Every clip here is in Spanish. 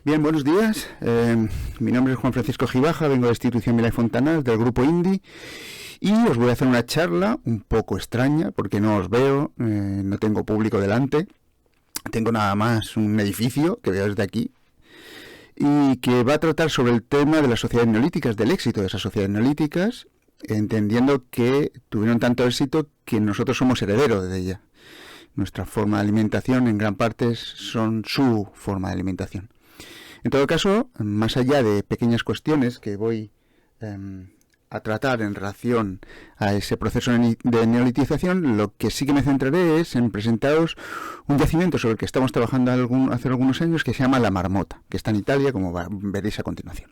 Bien, buenos días. Mi nombre es Juan Francisco Gibaja, vengo de la institución Milay Fontanals, del grupo INDI, y os voy a hacer una charla un poco extraña porque no os veo, no tengo público delante, tengo nada más un edificio que veo desde aquí y que va a tratar sobre el tema de las sociedades neolíticas, del éxito de esas sociedades neolíticas, entendiendo que tuvieron tanto éxito que nosotros somos herederos de ella. Nuestra forma de alimentación en gran parte son su forma de alimentación. En todo caso, más allá de pequeñas cuestiones que voy a tratar en relación a ese proceso de neolitización, lo que sí que me centraré es en presentaros un yacimiento sobre el que estamos trabajando hace algunos años, que se llama La Marmota, que está en Italia, como veréis a continuación.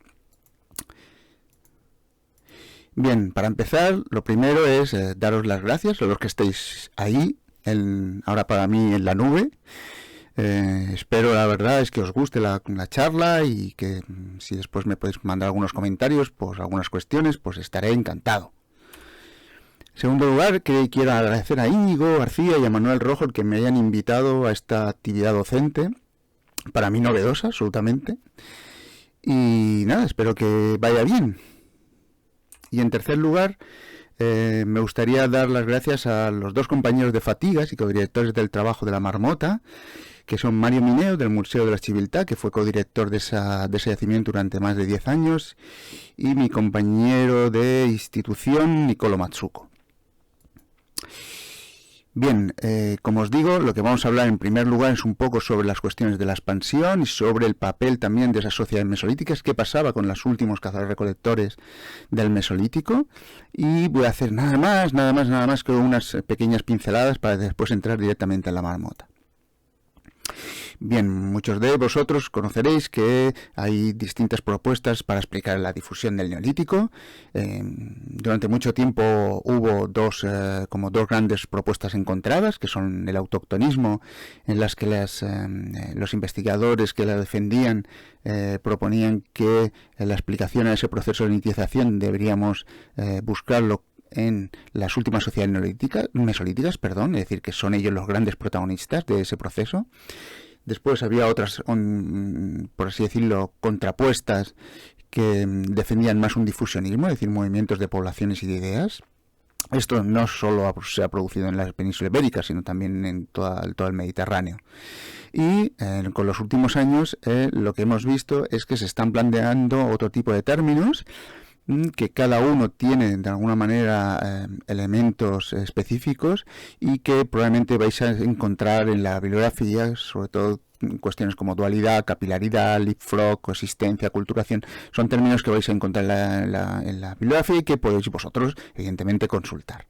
Bien, para empezar, lo primero es daros las gracias a los que estéis ahí, ahora para mí en la nube. Espero, la verdad, es que os guste la charla y que si después me podéis mandar algunos comentarios por algunas cuestiones, pues estaré encantado. En segundo lugar, quiero agradecer a Íñigo García y a Manuel Rojo el que me hayan invitado a esta actividad docente, para mí novedosa, absolutamente. Y nada, espero que vaya bien. Y en tercer lugar, me gustaría dar las gracias a los dos compañeros de Fatigas y codirectores del trabajo de La Marmota, que son Mario Mineo, del Museo de la Civiltà, que fue codirector de ese yacimiento durante más de 10 años, y mi compañero de institución, Nicolo Matsuko. Bien, como os digo, lo que vamos a hablar en primer lugar es un poco sobre las cuestiones de la expansión y sobre el papel también de esas sociedades mesolíticas, qué pasaba con los últimos cazadores-recolectores del Mesolítico, y voy a hacer nada más que unas pequeñas pinceladas para después entrar directamente en La Marmota. Bien, muchos de vosotros conoceréis que hay distintas propuestas para explicar la difusión del Neolítico. Durante mucho tiempo hubo dos grandes propuestas encontradas, que son el autoctonismo, en las que los investigadores que la defendían proponían que la explicación a ese proceso de neolitización deberíamos buscarlo en las últimas sociedades mesolíticas, es decir, que son ellos los grandes protagonistas de ese proceso. Después había otras, por así decirlo, contrapuestas que defendían más un difusionismo, es decir, movimientos de poblaciones y de ideas. Esto no solo se ha producido en la península ibérica, sino también en todo el Mediterráneo. Y con los últimos años lo que hemos visto es que se están planteando otro tipo de términos, que cada uno tiene de alguna manera elementos específicos y que probablemente vais a encontrar en la bibliografía, sobre todo cuestiones como dualidad, capilaridad, leapfrog, coexistencia, aculturación. Son términos que vais a encontrar en la bibliografía y que podéis vosotros evidentemente consultar.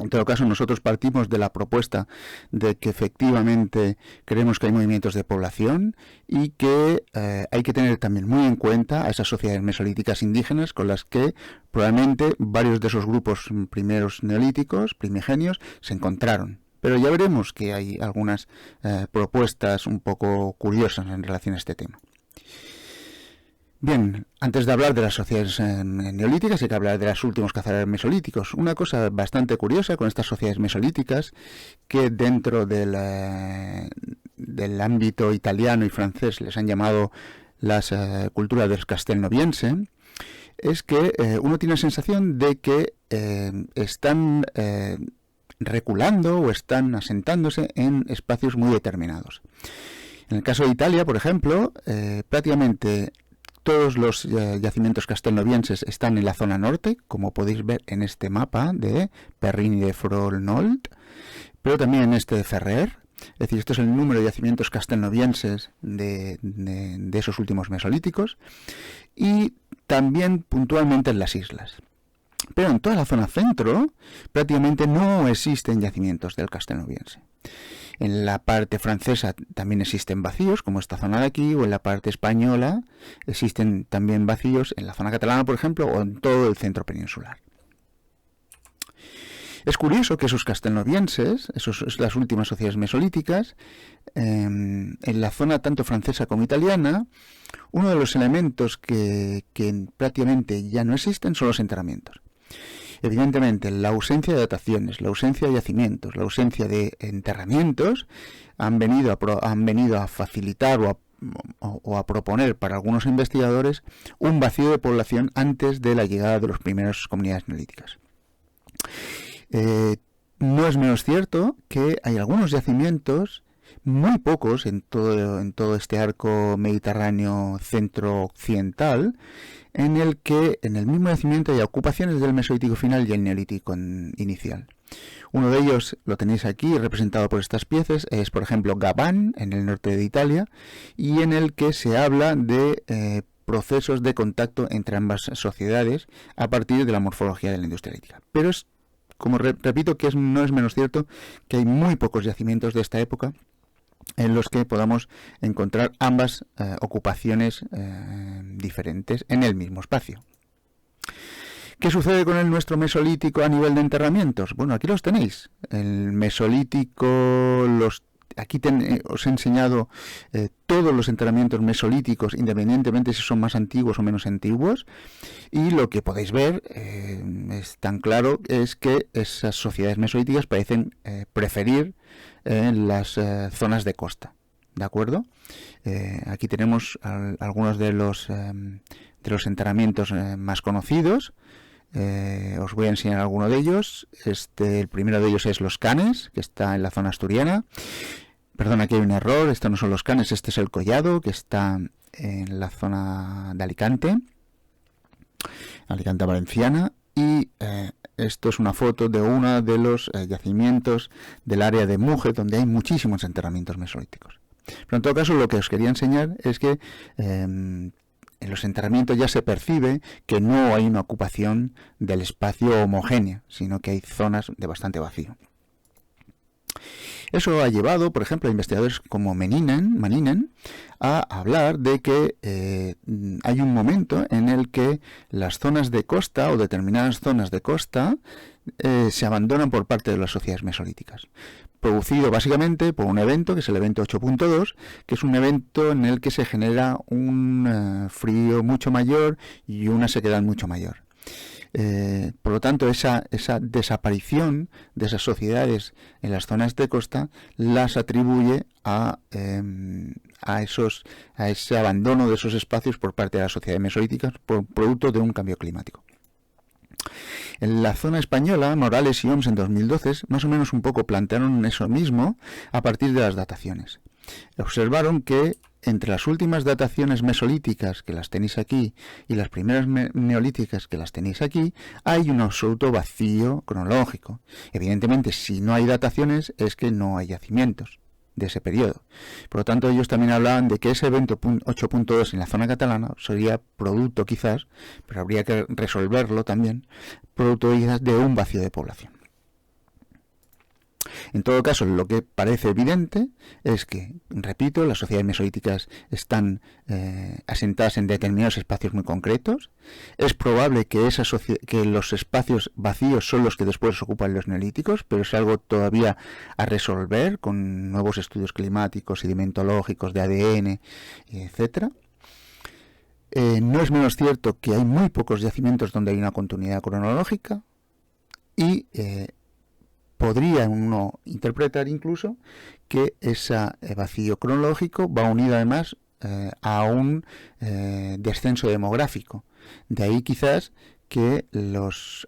En todo caso, nosotros partimos de la propuesta de que efectivamente creemos que hay movimientos de población y que hay que tener también muy en cuenta a esas sociedades mesolíticas indígenas con las que probablemente varios de esos grupos primeros neolíticos, primigenios, se encontraron. Pero ya veremos que hay algunas propuestas un poco curiosas en relación a este tema. Bien, antes de hablar de las sociedades neolíticas hay que hablar de los últimos cazadores mesolíticos. Una cosa bastante curiosa con estas sociedades mesolíticas, que dentro del ámbito italiano y francés les han llamado las culturas del castelnoviense, es que uno tiene la sensación de que están reculando o están asentándose en espacios muy determinados. En el caso de Italia, por ejemplo, prácticamente todos los yacimientos castelnovienses están en la zona norte, como podéis ver en este mapa de Perrin y de Frolnold, pero también en este de Ferrer. Es decir, esto es el número de yacimientos castelnovienses de esos últimos mesolíticos, y también puntualmente en las islas. Pero en toda la zona centro prácticamente no existen yacimientos del castelnoviense. En la parte francesa también existen vacíos, como esta zona de aquí, o en la parte española existen también vacíos en la zona catalana, por ejemplo, o en todo el centro peninsular. Es curioso que esos castelnovienses, las últimas sociedades mesolíticas, en la zona tanto francesa como italiana, uno de los elementos que prácticamente ya no existen son los enterramientos. Evidentemente, la ausencia de dataciones, la ausencia de yacimientos, la ausencia de enterramientos han venido a facilitar o a o a proponer para algunos investigadores un vacío de población antes de la llegada de las primeras comunidades neolíticas. No es menos cierto que hay algunos yacimientos, muy pocos en todo este arco mediterráneo centro-occidental, en el que en el mismo yacimiento hay ocupaciones del Mesolítico final y el Neolítico inicial. Uno de ellos lo tenéis aquí representado por estas piezas, es por ejemplo Gabán, en el norte de Italia, y en el que se habla de procesos de contacto entre ambas sociedades a partir de la morfología de la industria lítica. Pero es, como repito, que no es menos cierto que hay muy pocos yacimientos de esta época en los que podamos encontrar ambas ocupaciones diferentes en el mismo espacio. ¿Qué sucede con el nuestro mesolítico a nivel de enterramientos? Bueno, aquí los tenéis. El mesolítico, aquí os he enseñado todos los enterramientos mesolíticos, independientemente si son más antiguos o menos antiguos, y lo que podéis ver es tan claro, es que esas sociedades mesolíticas parecen preferir las zonas de costa, ¿de acuerdo? Aquí tenemos algunos de los enterramientos más conocidos. Os voy a enseñar alguno de ellos. El primero de ellos es Los Canes, que está en la zona asturiana. Perdón, aquí hay un error, estos no son Los Canes, este es el Collado, que está en la zona de Alicante valenciana, y esto es una foto de uno de los yacimientos del área de Muge, donde hay muchísimos enterramientos mesolíticos. Pero en todo caso, lo que os quería enseñar es que en los enterramientos ya se percibe que no hay una ocupación del espacio homogénea, sino que hay zonas de bastante vacío. Eso ha llevado, por ejemplo, a investigadores como Maninen a hablar de que hay un momento en el que las zonas de costa o determinadas zonas de costa se abandonan por parte de las sociedades mesolíticas, producido básicamente por un evento que es el evento 8.2, que es un evento en el que se genera un frío mucho mayor y una sequedad mucho mayor. Por lo tanto, esa desaparición de esas sociedades en las zonas de costa las atribuye a ese abandono de esos espacios por parte de las sociedades mesolíticas por producto de un cambio climático. En la zona española, Morales y Oms en 2012 más o menos un poco plantearon eso mismo a partir de las dataciones. Observaron que entre las últimas dataciones mesolíticas, que las tenéis aquí, y las primeras neolíticas, que las tenéis aquí, hay un absoluto vacío cronológico. Evidentemente, si no hay dataciones, es que no hay yacimientos de ese periodo. Por lo tanto, ellos también hablaban de que ese evento 8.2 en la zona catalana sería producto quizás, pero habría que resolverlo también, producto quizás de un vacío de población. En todo caso, lo que parece evidente es que, repito, las sociedades mesolíticas están asentadas en determinados espacios muy concretos. Es probable que los espacios vacíos son los que después ocupan los neolíticos, pero es algo todavía a resolver con nuevos estudios climáticos, sedimentológicos, de ADN, etcétera. No es menos cierto que hay muy pocos yacimientos donde hay una continuidad cronológica y podría uno interpretar incluso que ese vacío cronológico va unido además a un descenso demográfico. De ahí quizás que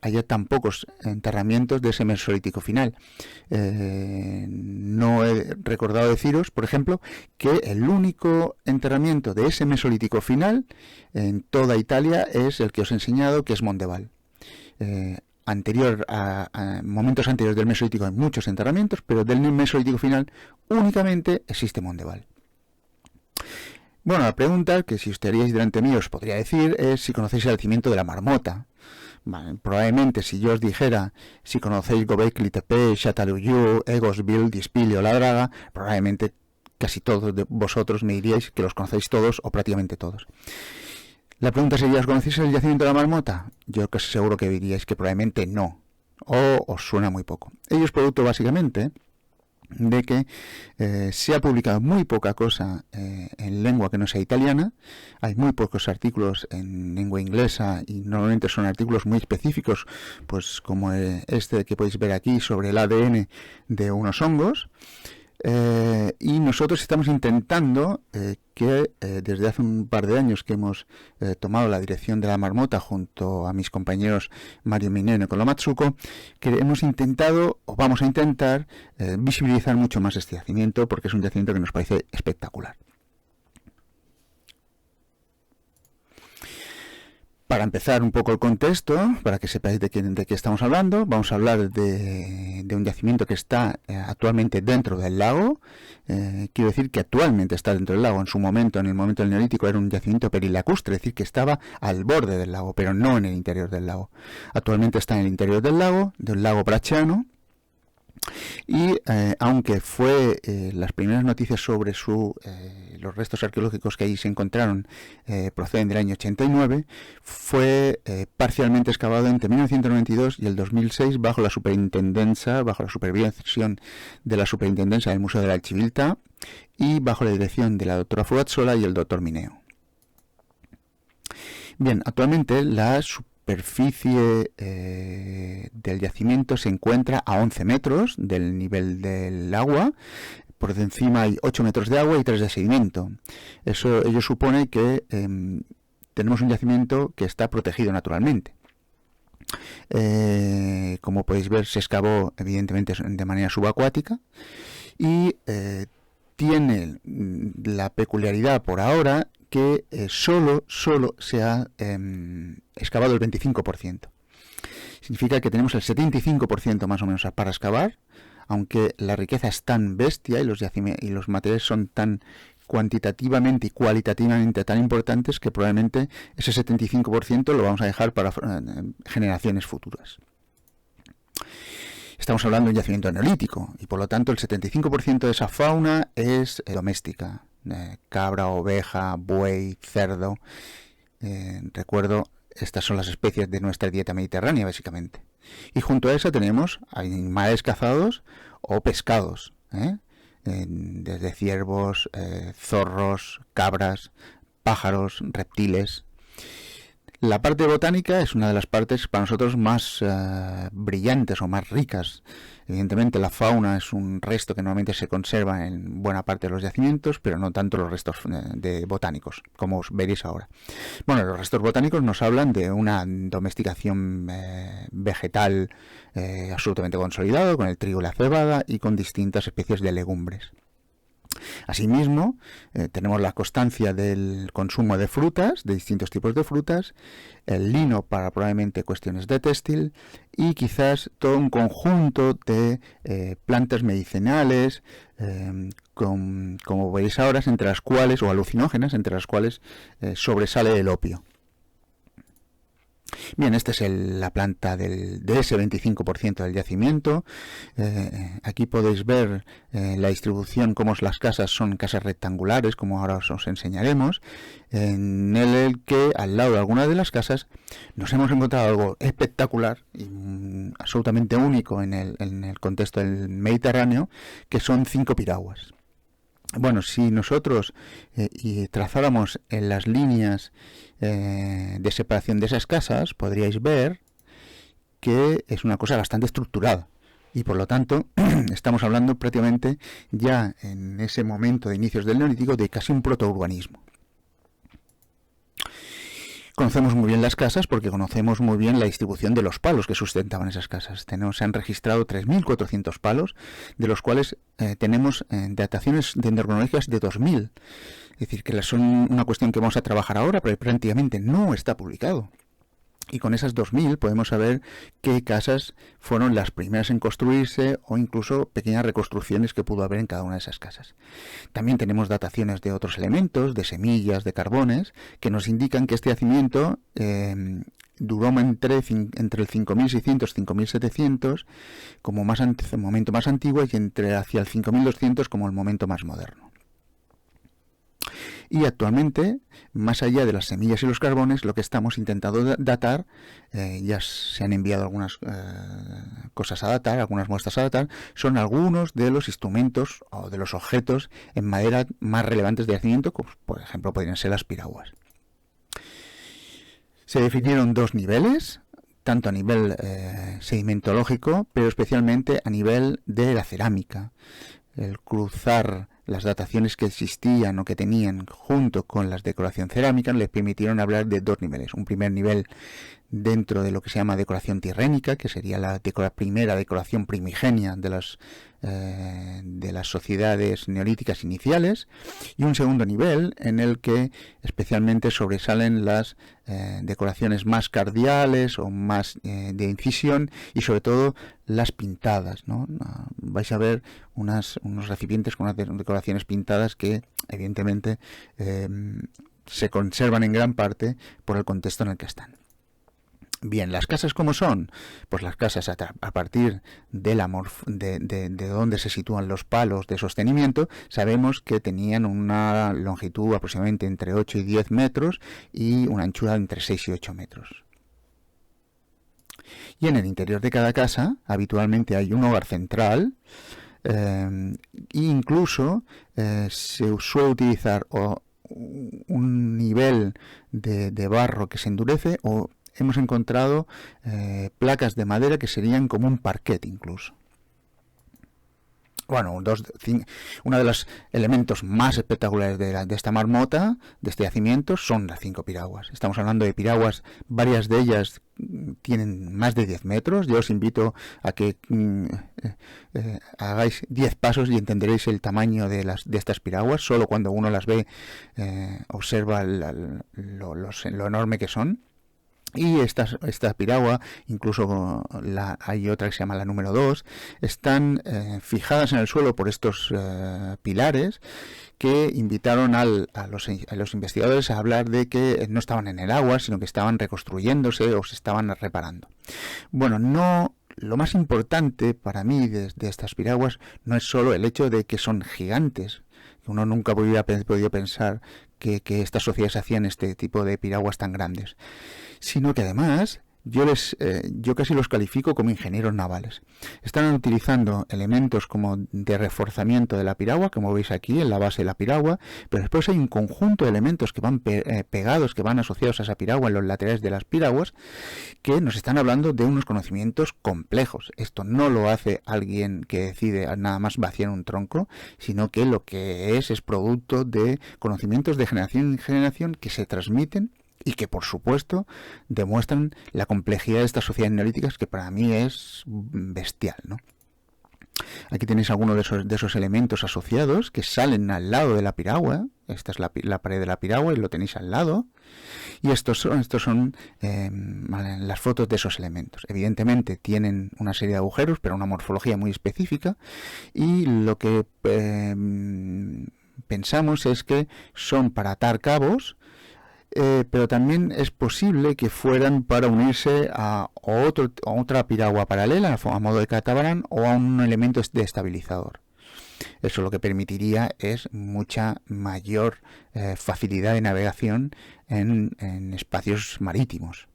haya tan pocos enterramientos de ese mesolítico final. No he recordado deciros, por ejemplo, que el único enterramiento de ese mesolítico final en toda Italia es el que os he enseñado, que es Mondeval. A momentos anteriores del Mesolítico hay muchos enterramientos, pero del Mesolítico final únicamente existe Mondeval. Bueno, la pregunta que si estaríais delante mío os podría decir es si conocéis el yacimiento de la Marmota. Vale, probablemente si yo os dijera si conocéis Göbekli Tepe, Çatalhöyük, Egosville, Dispili o La Draga, probablemente casi todos de vosotros me diríais que los conocéis todos o prácticamente todos. La pregunta sería, ¿os conocéis el yacimiento de la Marmota? Yo casi seguro que diríais que probablemente no, o os suena muy poco. Ello es producto básicamente de que se ha publicado muy poca cosa en lengua que no sea italiana. Hay muy pocos artículos en lengua inglesa y normalmente son artículos muy específicos, pues como este que podéis ver aquí sobre el ADN de unos hongos. Y nosotros estamos intentando que desde hace un par de años que hemos tomado la dirección de la Marmota junto a mis compañeros Mario Mineo y Nicolò Matsuko, que hemos intentado o vamos a intentar visibilizar mucho más este yacimiento, porque es un yacimiento que nos parece espectacular. Para empezar un poco el contexto, para que sepáis de qué estamos hablando, vamos a hablar de un yacimiento que está actualmente dentro del lago. Quiero decir que actualmente está dentro del lago. En su momento, en el momento del Neolítico, era un yacimiento perilacustre, es decir, que estaba al borde del lago, pero no en el interior del lago. Actualmente está en el interior del lago Bracciano. Y aunque fue las primeras noticias sobre los restos arqueológicos que allí se encontraron proceden del año 89, fue parcialmente excavado entre 1992 y el 2006 bajo la supervisión de la Superintendencia del Museo de la Civiltà y bajo la dirección de la doctora Fuazzola y el doctor Mineo. Bien, actualmente la superficie del yacimiento se encuentra a 11 metros del nivel del agua. Por encima hay 8 metros de agua y 3 de sedimento. Ello supone que tenemos un yacimiento que está protegido naturalmente. Como podéis ver, se excavó evidentemente de manera subacuática y tiene la peculiaridad por ahora que solo se ha excavado el 25%. Significa que tenemos el 75% más o menos para excavar, aunque la riqueza es tan bestia y los materiales son tan cuantitativamente y cualitativamente tan importantes que probablemente ese 75% lo vamos a dejar para generaciones futuras. Estamos hablando de un yacimiento neolítico y por lo tanto el 75% de esa fauna es doméstica. Cabra, oveja, buey, cerdo. Recuerdo, estas son las especies de nuestra dieta mediterránea básicamente. Y junto a esa tenemos animales cazados o pescados, desde ciervos, zorros, cabras, pájaros, reptiles. La parte botánica es una de las partes para nosotros más brillantes o más ricas. Evidentemente la fauna es un resto que normalmente se conserva en buena parte de los yacimientos, pero no tanto los restos botánicos, como os veréis ahora. Bueno, los restos botánicos nos hablan de una domesticación vegetal absolutamente consolidada, con el trigo y la cebada y con distintas especies de legumbres. Asimismo, tenemos la constancia del consumo de frutas, de distintos tipos de frutas, el lino para probablemente cuestiones de textil y quizás todo un conjunto de plantas medicinales, como veis ahora, entre las cuales, o alucinógenas, entre las cuales sobresale el opio. Bien, esta es la planta de ese 25% del yacimiento. Aquí podéis ver la distribución, cómo las casas son casas rectangulares, como ahora os enseñaremos, en el que al lado de alguna de las casas nos hemos encontrado algo espectacular y absolutamente único en el contexto del Mediterráneo, que son 5 piraguas. Bueno, si nosotros trazáramos en las líneas de separación de esas casas, podríais ver que es una cosa bastante estructurada y por lo tanto estamos hablando prácticamente ya en ese momento de inicios del Neolítico de casi un protourbanismo. Conocemos muy bien las casas porque conocemos muy bien la distribución de los palos que sustentaban esas casas. Se han registrado 3.400 palos, de los cuales tenemos dataciones dendrocronológicas de 2.000. Es decir, que son una cuestión que vamos a trabajar ahora, pero prácticamente no está publicado. Y con esas 2.000 podemos saber qué casas fueron las primeras en construirse o incluso pequeñas reconstrucciones que pudo haber en cada una de esas casas. También tenemos dataciones de otros elementos, de semillas, de carbones, que nos indican que este yacimiento duró entre el 5.600 y 5.700 como momento más antiguo y hacia el 5.200 como el momento más moderno. Y actualmente, más allá de las semillas y los carbones, lo que estamos intentando datar, ya se han enviado algunas cosas a datar, algunas muestras a datar, son algunos de los instrumentos o de los objetos en madera más relevantes de yacimiento, como por ejemplo podrían ser las piraguas. Se definieron 2 niveles, tanto a nivel sedimentológico, pero especialmente a nivel de la cerámica. el cruzar las dataciones que existían o que tenían junto con las decoración cerámica les permitieron hablar de dos niveles. Un primer nivel dentro de lo que se llama decoración tirrénica, que sería la primera decoración primigenia de las sociedades neolíticas iniciales, y un segundo nivel en el que especialmente sobresalen las decoraciones más cardiales o más de incisión, y sobre todo las pintadas, ¿no? Vais a ver unos recipientes con unas decoraciones pintadas que evidentemente se conservan en gran parte por el contexto en el que están. Bien, ¿las casas cómo son? Pues las casas a partir de donde se sitúan los palos de sostenimiento, sabemos que tenían una longitud aproximadamente entre 8 y 10 metros y una anchura entre 6 y 8 metros. Y en el interior de cada casa habitualmente hay un hogar central, e incluso se suele utilizar un nivel de barro que se endurece, o hemos encontrado placas de madera que serían como un parquet incluso. Bueno, uno de los elementos más espectaculares de esta marmota, de este yacimiento, son las 5 piraguas. Estamos hablando de piraguas, varias de ellas tienen más de 10 metros. Yo os invito a que hagáis 10 pasos y entenderéis el tamaño de estas piraguas. Solo cuando uno las ve observa lo enorme que son. Y esta piragua, incluso hay otra que se llama la número 2, están fijadas en el suelo por estos pilares que invitaron a los investigadores a hablar de que no estaban en el agua, sino que estaban reconstruyéndose o se estaban reparando. Bueno, lo más importante para mí de estas piraguas no es solo el hecho de que son gigantes. Uno nunca hubiera podido pensar que estas sociedades hacían este tipo de piraguas tan grandes, sino que además yo casi los califico como ingenieros navales. Están utilizando elementos como de reforzamiento de la piragua, como veis aquí en la base de la piragua, pero después hay un conjunto de elementos que van pegados, que van asociados a esa piragua en los laterales de las piraguas, que nos están hablando de unos conocimientos complejos. Esto no lo hace alguien que decide nada más vaciar un tronco, sino que lo que es producto de conocimientos de generación en generación que se transmiten y que, por supuesto, demuestran la complejidad de estas sociedades neolíticas, que para mí es bestial, ¿no? Aquí tenéis algunos de esos elementos asociados que salen al lado de la piragua. Esta es la pared de la piragua y lo tenéis al lado. Y estos son las fotos de esos elementos. Evidentemente tienen una serie de agujeros, pero una morfología muy específica. Y lo que pensamos es que son para atar cabos, pero también es posible que fueran para unirse a otra piragua paralela, a modo de catamarán, o a un elemento de estabilizador. Eso lo que permitiría es mucha mayor facilidad de navegación en espacios marítimos.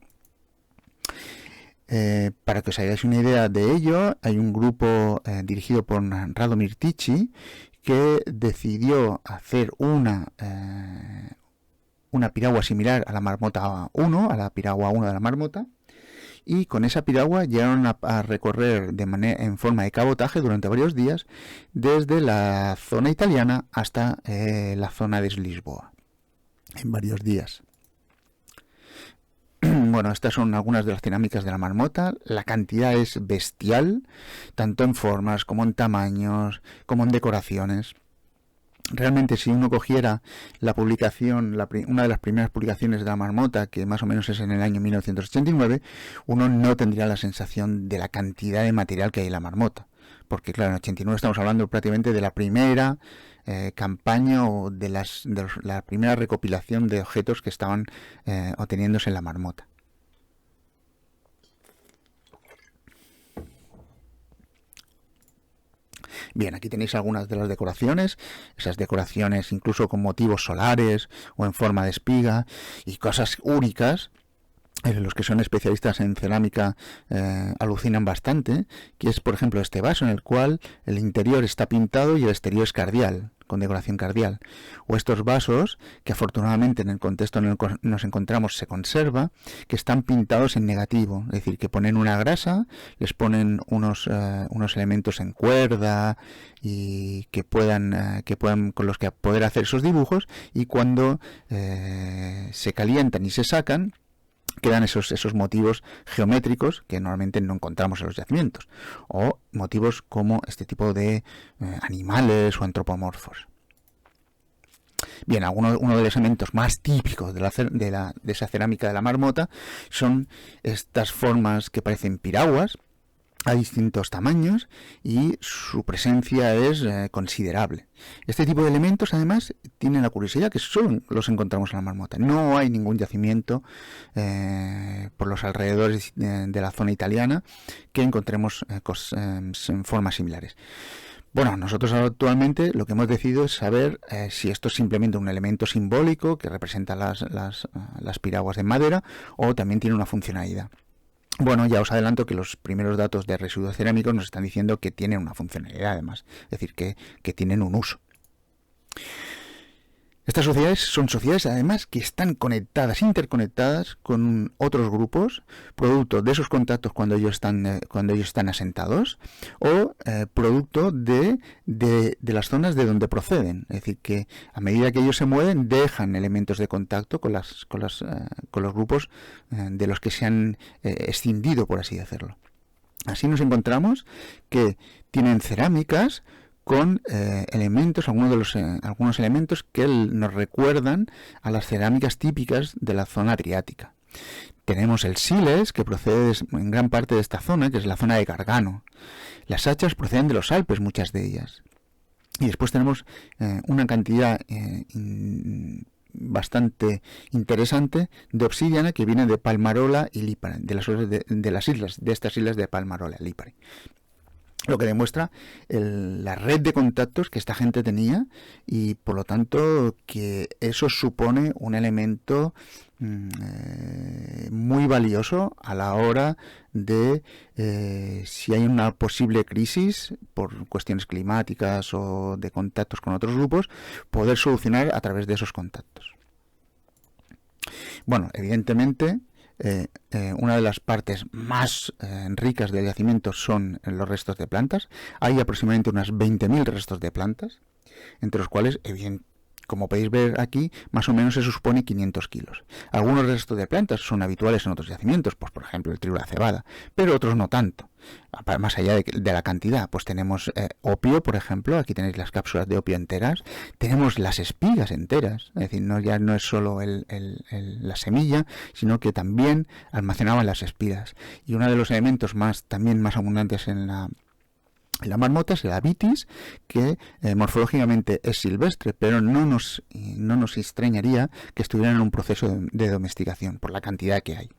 Para que os hagáis una idea de ello, hay un grupo dirigido por Radomir Tichy que decidió hacer una piragua similar a la marmota 1, a la piragua 1 de la marmota, y con esa piragua llegaron a recorrer en forma de cabotaje durante varios días desde la zona italiana hasta la zona de Lisboa, en varios días. Bueno, estas son algunas de las dinámicas de la marmota. La cantidad es bestial, tanto en formas como en tamaños, como en decoraciones. Realmente, si uno cogiera la publicación, una de las primeras publicaciones de la marmota, que más o menos es en el año 1989, uno no tendría la sensación de la cantidad de material que hay en la marmota. Porque, claro, en 89 estamos hablando prácticamente de la primera campaña o de la primera recopilación de objetos que estaban obteniéndose en la marmota. Bien, aquí tenéis algunas de las decoraciones, esas decoraciones incluso con motivos solares o en forma de espiga y cosas únicas. los que son especialistas en cerámica alucinan bastante, que es, por ejemplo, este vaso en el cual el interior está pintado y el exterior es cardial, con decoración cardial. O estos vasos, que afortunadamente en el contexto en el que nos encontramos se conserva, que están pintados en negativo, es decir, que ponen una grasa, les ponen unos elementos en cuerda y que puedan con los que poder hacer esos dibujos, y cuando se calientan y se sacan, quedan esos motivos geométricos que normalmente no encontramos en los yacimientos, o motivos como este tipo de animales o antropomorfos. Bien, uno de los elementos más típicos de esa cerámica de la marmota son estas formas que parecen piraguas a distintos tamaños, y su presencia es considerable. Este tipo de elementos, además, tienen la curiosidad que solo los encontramos en la marmota. No hay ningún yacimiento por los alrededores de la zona italiana que encontremos en formas similares. Bueno, nosotros actualmente lo que hemos decidido es saber si esto es simplemente un elemento simbólico que representa las piraguas de madera, o también tiene una funcionalidad. Bueno, ya os adelanto que los primeros datos de residuos cerámicos nos están diciendo que tienen una funcionalidad, además, es decir, que tienen un uso. Estas sociedades son sociedades, además, que están conectadas, interconectadas con otros grupos, producto de esos contactos cuando ellos están asentados, o producto de las zonas de donde proceden. Es decir, que a medida que ellos se mueven, dejan elementos de contacto con los grupos de los que se han escindido, por así decirlo. Así nos encontramos que tienen cerámicas con algunos elementos que nos recuerdan a las cerámicas típicas de la zona adriática. Tenemos el siles, que procede en gran parte de esta zona, que es la zona de Gargano. Las hachas proceden de los Alpes, muchas de ellas. Y después tenemos una cantidad bastante interesante de obsidiana que viene de Palmarola y Lipari, de estas islas de Palmarola y Lipari. Lo que demuestra la red de contactos que esta gente tenía, y por lo tanto que eso supone un elemento muy valioso a la hora de, si hay una posible crisis por cuestiones climáticas o de contactos con otros grupos, poder solucionar a través de esos contactos. Bueno, evidentemente, una de las partes más ricas del yacimiento son los restos de plantas. Hay aproximadamente unas 20.000 restos de plantas, entre los cuales, como podéis ver aquí, más o menos se supone 500 kilos. Algunos restos de plantas son habituales en otros yacimientos, pues por ejemplo el trigo de la cebada, pero otros no tanto. Más allá de la cantidad, pues tenemos opio, por ejemplo, aquí tenéis las cápsulas de opio enteras, tenemos las espigas enteras, es decir, ya no es solo la semilla, sino que también almacenaban las espigas. Y uno de los elementos también más abundantes en la marmota es la vitis, que morfológicamente es silvestre, pero no nos extrañaría que estuviera en un proceso de domesticación por la cantidad que hay.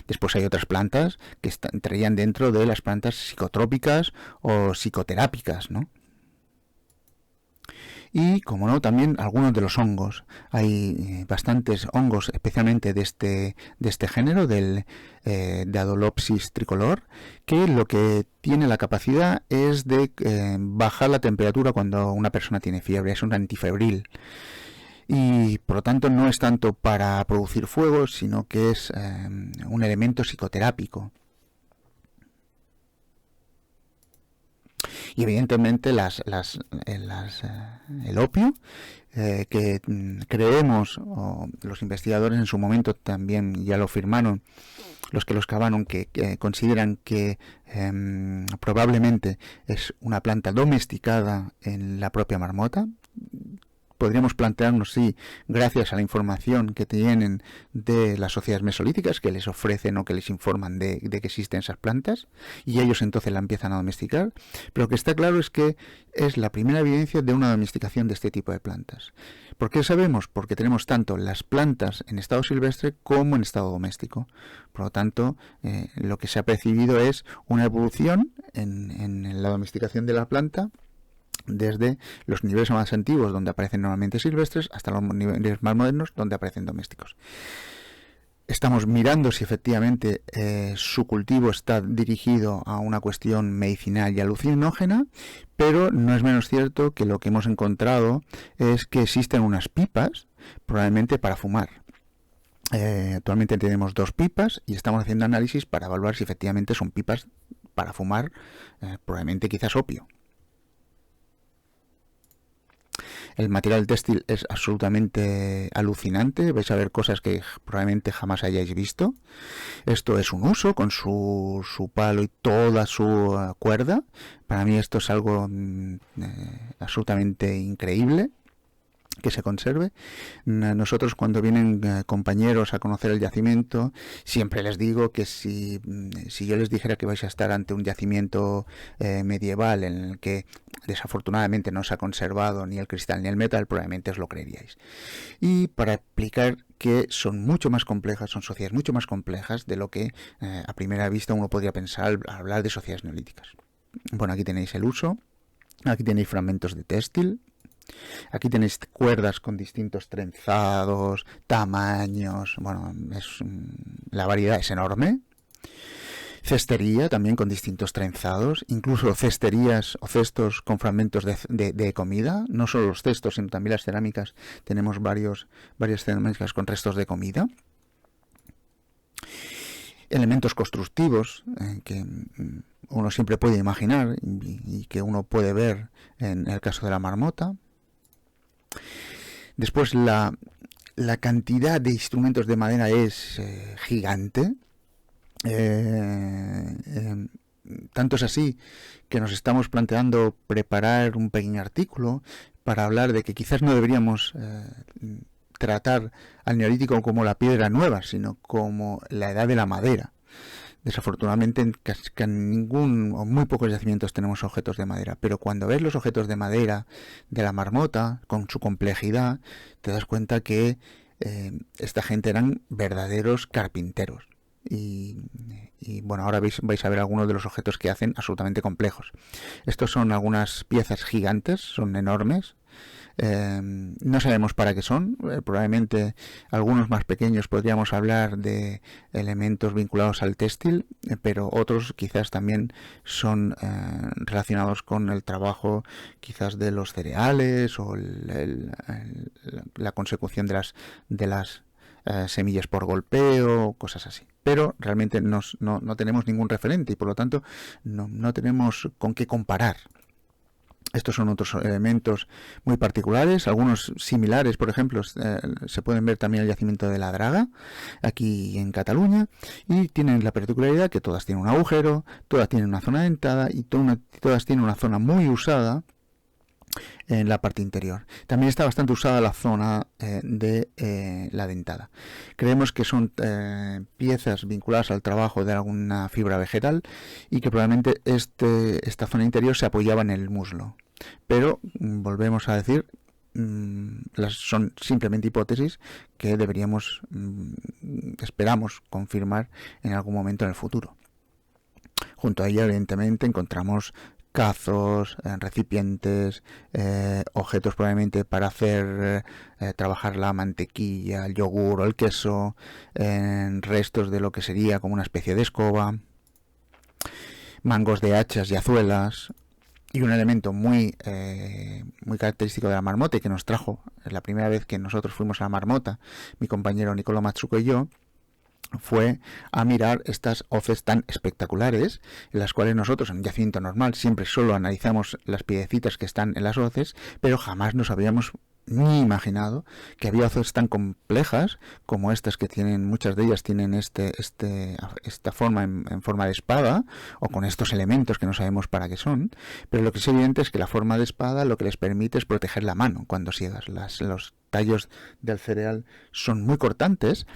Después hay otras plantas que entrarían dentro de las plantas psicotrópicas o psicoterápicas, ¿no? Y, como no, también algunos de los hongos. Hay bastantes hongos, especialmente de este género, de Adolopsis tricolor, que lo que tiene la capacidad es de bajar la temperatura cuando una persona tiene fiebre. Es un antifebril. Y por lo tanto no es tanto para producir fuego, sino que es un elemento psicoterápico. Y evidentemente el opio, que creemos, o los investigadores en su momento también ya lo firmaron, los que lo excavaron, que consideran que probablemente es una planta domesticada en la propia marmota. Podríamos plantearnos si, gracias a la información que tienen de las sociedades mesolíticas, que les ofrecen o que les informan de que existen esas plantas, y ellos entonces la empiezan a domesticar. Pero lo que está claro es que es la primera evidencia de una domesticación de este tipo de plantas. ¿Por qué sabemos? Porque tenemos tanto las plantas en estado silvestre como en estado doméstico. Por lo tanto, lo que se ha percibido es una evolución en la domesticación de la planta, desde los niveles más antiguos, donde aparecen normalmente silvestres, hasta los niveles más modernos, donde aparecen domésticos. Estamos mirando si efectivamente su cultivo está dirigido a una cuestión medicinal y alucinógena, pero no es menos cierto que lo que hemos encontrado es que existen unas pipas, probablemente para fumar. Actualmente tenemos 2 pipas y estamos haciendo análisis para evaluar si efectivamente son pipas para fumar, probablemente quizás opio. El material textil es absolutamente alucinante, vais a ver cosas que probablemente jamás hayáis visto. Esto es un uso con su palo y toda su cuerda. Para mí esto es algo absolutamente increíble que se conserve. Nosotros, cuando vienen compañeros a conocer el yacimiento, siempre les digo que si yo les dijera que vais a estar ante un yacimiento medieval en el que desafortunadamente no se ha conservado ni el cristal ni el metal, probablemente os lo creeríais. Y para explicar que son mucho más complejas, son sociedades mucho más complejas de lo que a primera vista uno podría pensar al hablar de sociedades neolíticas. Bueno, aquí tenéis el uso, aquí tenéis fragmentos de textil. Aquí tenéis cuerdas con distintos trenzados, tamaños, bueno, la variedad es enorme. Cestería también con distintos trenzados, incluso cesterías o cestos con fragmentos de comida, no solo los cestos, sino también las cerámicas, tenemos varias cerámicas con restos de comida. Elementos constructivos que uno siempre puede imaginar y que uno puede ver en el caso de la marmota. Después la cantidad de instrumentos de madera es gigante. Tanto es así que nos estamos planteando preparar un pequeño artículo para hablar de que quizás no deberíamos tratar al neolítico como la piedra nueva, sino como la edad de la madera. Desafortunadamente en ningún o muy pocos yacimientos tenemos objetos de madera, pero cuando ves los objetos de madera de la marmota, con su complejidad, te das cuenta que esta gente eran verdaderos carpinteros. Y bueno, ahora vais a ver algunos de los objetos que hacen absolutamente complejos. Estos son algunas piezas gigantes, son enormes. No sabemos para qué son, probablemente algunos más pequeños podríamos hablar de elementos vinculados al textil, pero otros quizás también son relacionados con el trabajo quizás de los cereales o la consecución de las semillas por golpeo, cosas así. Pero realmente no tenemos ningún referente y por lo tanto no tenemos con qué comparar. Estos son otros elementos muy particulares, algunos similares, por ejemplo, se pueden ver también el yacimiento de la Draga, aquí en Cataluña, y tienen la particularidad que todas tienen un agujero, todas tienen una zona dentada y todas tienen una zona muy usada en la parte interior. También está bastante usada la zona de la dentada. Creemos que son piezas vinculadas al trabajo de alguna fibra vegetal y que probablemente esta zona interior se apoyaba en el muslo. Pero volvemos a decir, son simplemente hipótesis que esperamos confirmar en algún momento en el futuro. Junto a ella, evidentemente, encontramos cazos, recipientes, objetos probablemente para hacer trabajar la mantequilla, el yogur o el queso, restos de lo que sería como una especie de escoba, mangos de hachas y azuelas, y un elemento muy característico de la marmota y que nos trajo la primera vez que nosotros fuimos a la marmota, mi compañero Nicolò Matsuko y yo, fue a mirar estas hoces tan espectaculares, en las cuales nosotros en un yacimiento normal siempre solo analizamos las piedecitas que están en las hoces, pero jamás nos habíamos ni imaginado que había hoces tan complejas como estas que tienen, muchas de ellas tienen esta forma en forma de espada, o con estos elementos que no sabemos para qué son, pero lo que es evidente es que la forma de espada lo que les permite es proteger la mano cuando siegas. Los tallos del cereal son muy cortantes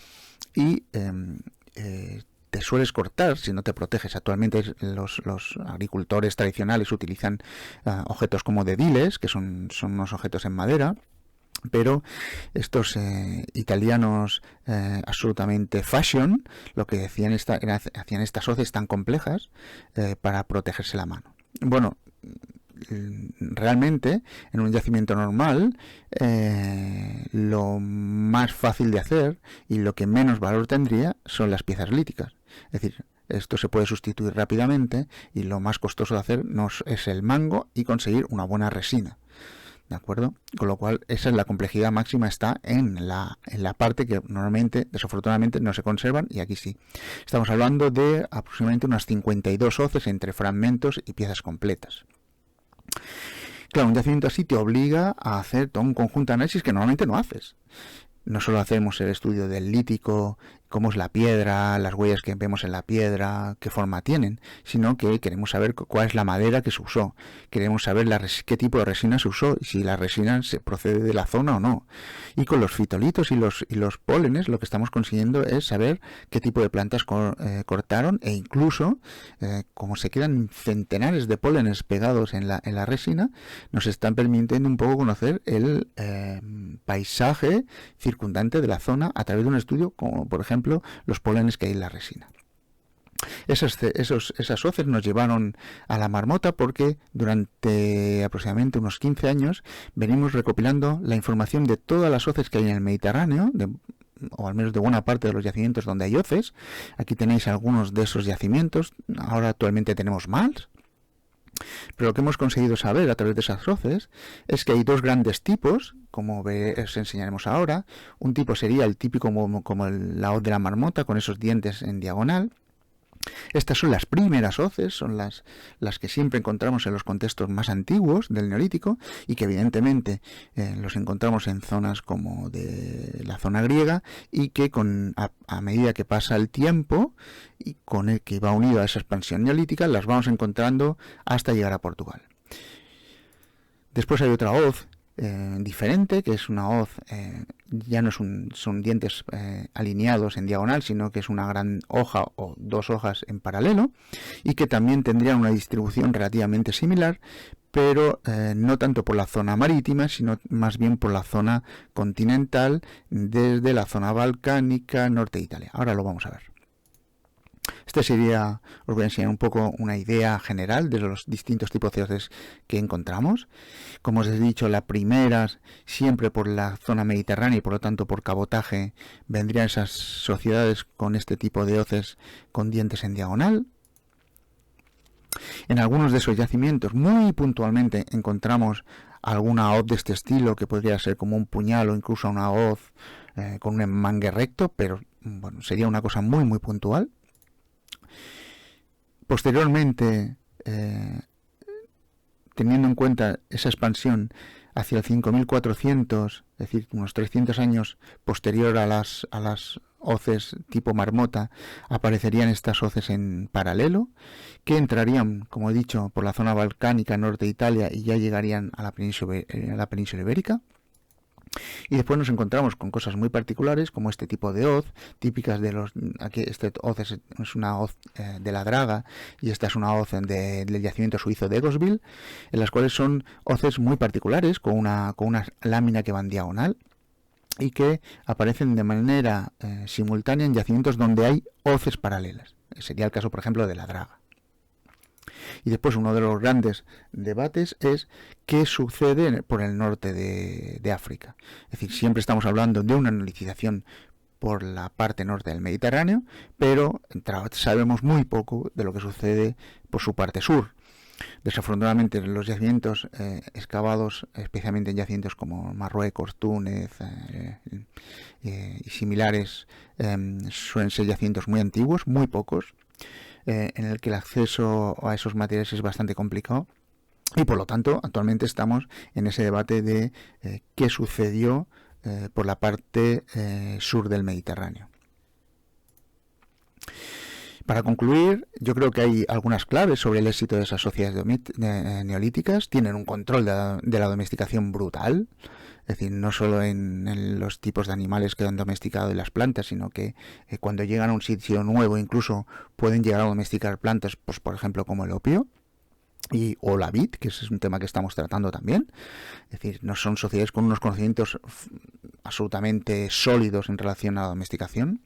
y te sueles cortar si no te proteges. Actualmente los agricultores tradicionales utilizan objetos como dediles, que son unos objetos en madera, pero estos italianos absolutamente fashion, lo que hacían estas hoces tan complejas para protegerse la mano. Bueno, realmente en un yacimiento normal lo más fácil de hacer y lo que menos valor tendría son las piezas líticas. Es decir, esto se puede sustituir rápidamente y lo más costoso de hacer es el mango y conseguir una buena resina. ¿De acuerdo? Con lo cual, esa es la complejidad máxima, está en la parte que normalmente, desafortunadamente, no se conservan, y aquí sí. Estamos hablando de aproximadamente unas 52 hoces entre fragmentos y piezas completas. Claro, un yacimiento así te obliga a hacer todo un conjunto de análisis que normalmente no haces. No solo hacemos el estudio del lítico, cómo es la piedra, las huellas que vemos en la piedra, qué forma tienen, sino que queremos saber cuál es la madera que se usó, queremos saber qué tipo de resina se usó y si la resina se procede de la zona o no. Y con los fitolitos y los pólenes lo que estamos consiguiendo es saber qué tipo de plantas cortaron, e incluso, como se quedan centenares de pólenes pegados en la resina, nos están permitiendo un poco conocer el paisaje circundante de la zona a través de un estudio como, por ejemplo, los pólenes que hay en la resina. Esas hoces nos llevaron a la marmota porque durante aproximadamente unos 15 años venimos recopilando la información de todas las hoces que hay en el Mediterráneo, o al menos de buena parte de los yacimientos donde hay hoces. Aquí tenéis algunos de esos yacimientos, ahora actualmente tenemos más. Pero lo que hemos conseguido saber a través de esas hoces es que hay dos grandes tipos, como os enseñaremos ahora. Un tipo sería el típico como la hoz de la marmota, con esos dientes en diagonal. Estas son las primeras hoces, son las que siempre encontramos en los contextos más antiguos del Neolítico y que evidentemente los encontramos en zonas como de la zona griega y que a medida que pasa el tiempo y con el que va unido a esa expansión neolítica, las vamos encontrando hasta llegar a Portugal. Después hay otra hoz diferente, que es una hoz, ya no son dientes alineados en diagonal, sino que es una gran hoja o dos hojas en paralelo, y que también tendrían una distribución relativamente similar, pero no tanto por la zona marítima, sino más bien por la zona continental, desde la zona balcánica, norte de Italia. Ahora lo vamos a ver. Os voy a enseñar un poco una idea general de los distintos tipos de hoces que encontramos. Como os he dicho, la primera, siempre por la zona mediterránea y por lo tanto por cabotaje, vendrían esas sociedades con este tipo de hoces con dientes en diagonal. En algunos de esos yacimientos, muy puntualmente, encontramos alguna hoz de este estilo, que podría ser como un puñal o incluso una hoz con un enmangue recto, pero bueno, sería una cosa muy muy puntual. Posteriormente, teniendo en cuenta esa expansión hacia el 5400, es decir, unos 300 años posterior a las hoces tipo marmota, aparecerían estas hoces en paralelo, que entrarían, como he dicho, por la zona balcánica, norte de Italia, y ya llegarían a la península ibérica. Y después nos encontramos con cosas muy particulares, como este tipo de hoz, típicas de aquí este hoz es una hoz de la Draga, y esta es una hoz del yacimiento suizo de Egosville, en las cuales son hoces muy particulares, con una lámina que va en diagonal, y que aparecen de manera simultánea en yacimientos donde hay hoces paralelas. Sería el caso, por ejemplo, de la Draga. Y después uno de los grandes debates es qué sucede por el norte de África. Es decir, siempre estamos hablando de una neolitización por la parte norte del Mediterráneo, pero sabemos muy poco de lo que sucede por su parte sur. Desafortunadamente, los yacimientos excavados, especialmente en yacimientos como Marruecos, Túnez y similares, suelen ser yacimientos muy antiguos, muy pocos, en el que el acceso a esos materiales es bastante complicado, y por lo tanto actualmente estamos en ese debate de qué sucedió por la parte sur del Mediterráneo. Para concluir, yo creo que hay algunas claves sobre el éxito de esas sociedades neolíticas. Tienen un control de la domesticación brutal, es decir, no solo en los tipos de animales que han domesticado y las plantas, sino que cuando llegan a un sitio nuevo incluso pueden llegar a domesticar plantas, pues por ejemplo como el opio o la vid, que ese es un tema que estamos tratando también. Es decir, no son sociedades con unos conocimientos absolutamente sólidos en relación a la domesticación.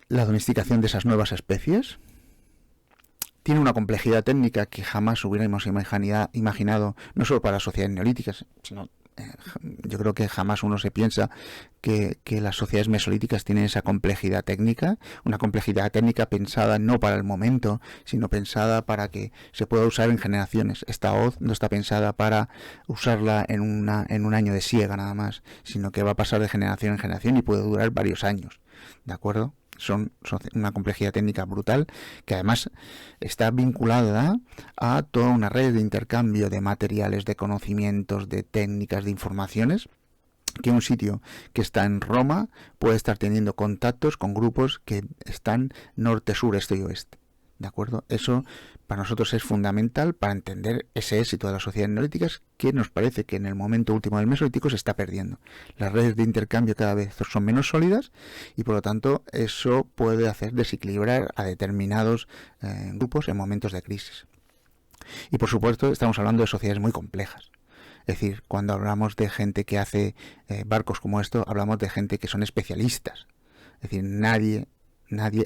La domesticación de esas nuevas especies, Tiene una complejidad técnica que jamás hubiéramos imaginado, no solo para sociedades neolíticas, sino yo creo que jamás uno se piensa que las sociedades mesolíticas tienen esa complejidad técnica, una complejidad técnica pensada no para el momento, sino pensada para que se pueda usar en generaciones. Esta hoz no está pensada para usarla en un año de siega nada más, sino que va a pasar de generación en generación y puede durar varios años, ¿de acuerdo? Son una complejidad técnica brutal, que además está vinculada a toda una red de intercambio de materiales, de conocimientos, de técnicas, de informaciones, que un sitio que está en Roma puede estar teniendo contactos con grupos que están norte, sur, este y oeste. ¿De acuerdo? Eso para nosotros es fundamental para entender ese éxito de las sociedades neolíticas, que nos parece que en el momento último del Mesolítico se está perdiendo. Las redes de intercambio cada vez son menos sólidas y por lo tanto eso puede hacer desequilibrar a determinados grupos en momentos de crisis. Y por supuesto estamos hablando de sociedades muy complejas. Es decir, cuando hablamos de gente que hace barcos como esto, hablamos de gente que son especialistas. Es decir, nadie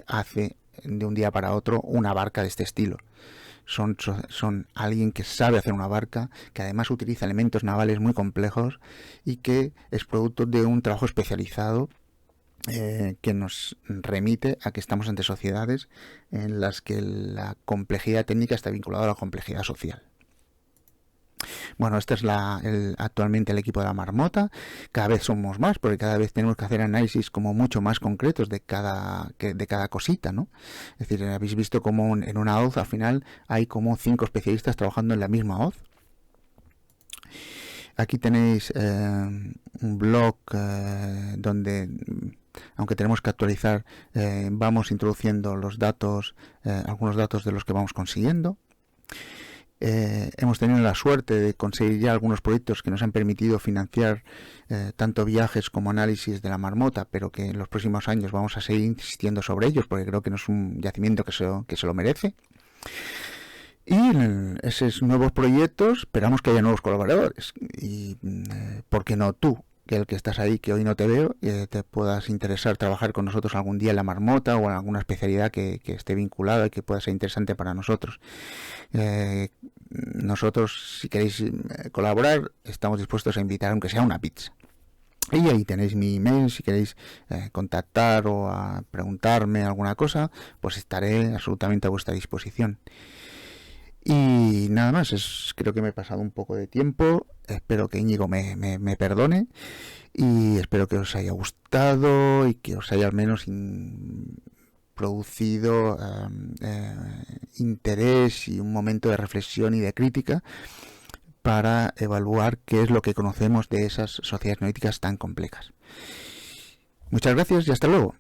hace de un día para otro una barca de este estilo. Son alguien que sabe hacer una barca, que además utiliza elementos navales muy complejos y que es producto de un trabajo especializado que nos remite a que estamos ante sociedades en las que la complejidad técnica está vinculada a la complejidad social. Bueno, este es actualmente el equipo de la Marmota. Cada vez somos más, porque cada vez tenemos que hacer análisis como mucho más concretos de cada cosita, ¿no? Es decir, habéis visto como en una hoz al final hay como 5 especialistas trabajando en la misma hoz. Aquí tenéis un blog donde, aunque tenemos que actualizar, vamos introduciendo los datos, algunos datos de los que vamos consiguiendo. Hemos tenido la suerte de conseguir ya algunos proyectos que nos han permitido financiar tanto viajes como análisis de la Marmota, pero que en los próximos años vamos a seguir insistiendo sobre ellos porque creo que no es un yacimiento que se lo merece. Y en esos nuevos proyectos esperamos que haya nuevos colaboradores y ¿por qué no tú? Que el que estás ahí, que hoy no te veo, te puedas interesar trabajar con nosotros algún día en la Marmota o en alguna especialidad que esté vinculada y que pueda ser interesante para nosotros. Nosotros, si queréis colaborar, estamos dispuestos a invitar aunque sea una pizza. Y ahí tenéis mi email, si queréis contactar o a preguntarme alguna cosa, pues estaré absolutamente a vuestra disposición. Y nada más, creo que me he pasado un poco de tiempo, espero que Íñigo me perdone y espero que os haya gustado y que os haya al menos producido interés y un momento de reflexión y de crítica para evaluar qué es lo que conocemos de esas sociedades neolíticas tan complejas. Muchas gracias y hasta luego.